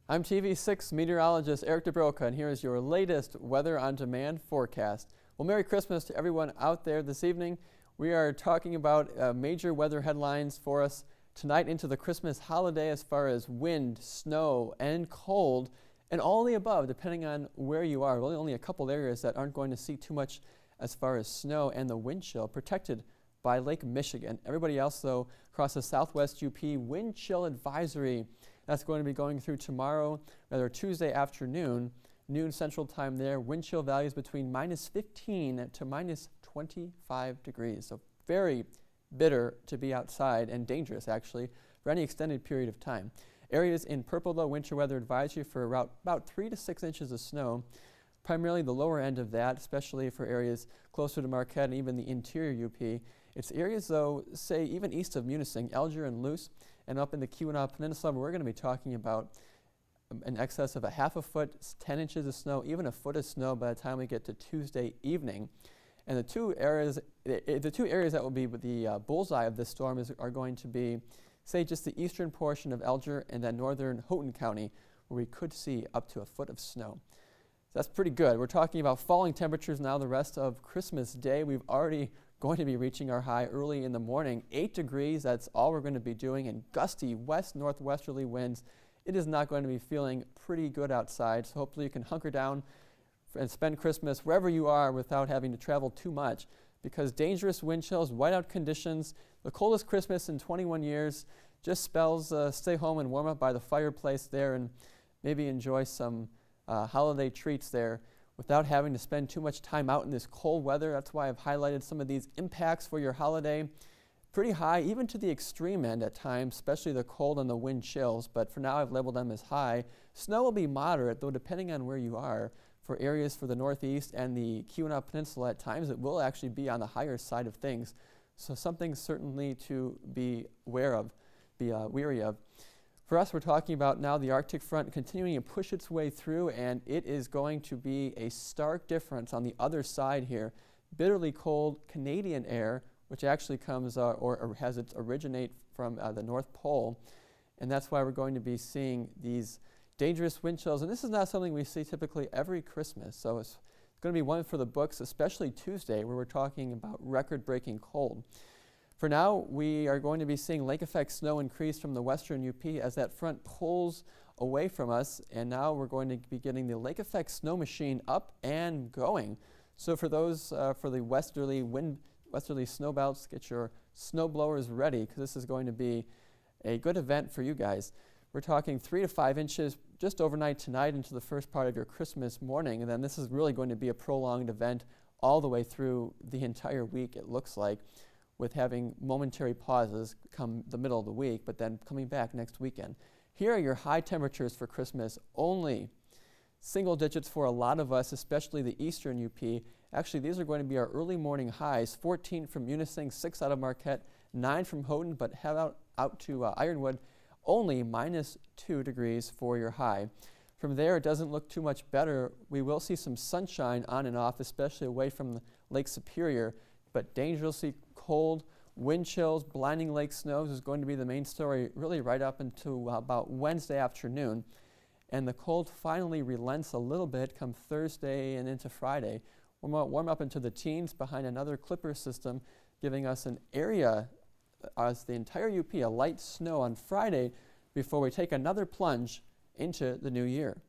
I'm TV6 meteorologist Eric DeBroca, and here is your latest Weather on Demand forecast. Well, Merry Christmas to everyone out there this evening. We are talking about major weather headlines for us tonight into the Christmas holiday as far as wind, snow, and cold, and all the above, depending on where you are. Really only a couple areas that aren't going to see too much as far as snow and the wind chill protected by Lake Michigan. Everybody else, though, across the southwest UP, wind chill advisory. That's going to be going through tomorrow, rather Tuesday afternoon, noon central time there. Wind chill values between -15 to -25 degrees. So very bitter to be outside and dangerous, actually, for any extended period of time. Areas in purple, though, winter weather advisory for about 3 to 6 inches of snow. Primarily the lower end of that, especially for areas closer to Marquette and even the interior UP. It's areas, though, say even east of Munising, Alger and Luce, and up in the Keweenaw Peninsula, where we're going to be talking about an excess of a half a foot, 10 inches of snow, even a foot of snow by the time we get to Tuesday evening. And the two areas that will be the bullseye of this storm are going to be, say, just the eastern portion of Alger and then northern Houghton County, where we could see up to a foot of snow. So that's pretty good. We're talking about falling temperatures now the rest of Christmas Day. We've already going to be reaching our high early in the morning. 8 degrees, that's all we're going to be doing, and gusty west-northwesterly winds. It is not going to be feeling pretty good outside, so hopefully you can hunker down and spend Christmas wherever you are without having to travel too much, because dangerous wind chills, whiteout conditions, the coldest Christmas in 21 years, just spells stay home and warm up by the fireplace there and maybe enjoy some holiday treats there without having to spend too much time out in this cold weather. That's why I've highlighted some of these impacts for your holiday. Pretty high, even to the extreme end at times, especially the cold and the wind chills, but for now I've labeled them as high. Snow will be moderate, though depending on where you are. For areas for the northeast and the Keweenaw Peninsula, at times it will actually be on the higher side of things. So something certainly to be aware of, be weary of. For us, we're talking about now the Arctic front continuing to push its way through, and it is going to be a stark difference on the other side here. Bitterly cold Canadian air, which actually comes or has its originate from the North Pole, and that's why we're going to be seeing these dangerous wind chills. And this is not something we see typically every Christmas, so it's going to be one for the books, especially Tuesday, where we're talking about record-breaking cold. For now, we are going to be seeing lake effect snow increase from the western UP as that front pulls away from us, and now we're going to be getting the lake effect snow machine up and going. So for those for the westerly snow belts, get your snow blowers ready, because this is going to be a good event for you guys. We're talking 3 to 5 inches just overnight tonight into the first part of your Christmas morning, and then this is really going to be a prolonged event all the way through the entire week, it looks like, with having momentary pauses come the middle of the week, but then coming back next weekend. Here are your high temperatures for Christmas, only single digits for a lot of us, especially the eastern UP. Actually, these are going to be our early morning highs, 14 from Munising, 6 out of Marquette, 9 from Houghton, but head out to Ironwood, only -2 degrees for your high. From there, it doesn't look too much better. We will see some sunshine on and off, especially away from Lake Superior, but dangerously cold, wind chills, blinding lake snows is going to be the main story really right up until about Wednesday afternoon. And the cold finally relents a little bit come Thursday and into Friday. We'll warm up into the teens behind another clipper system, giving us an area as the entire UP, a light snow on Friday before we take another plunge into the new year.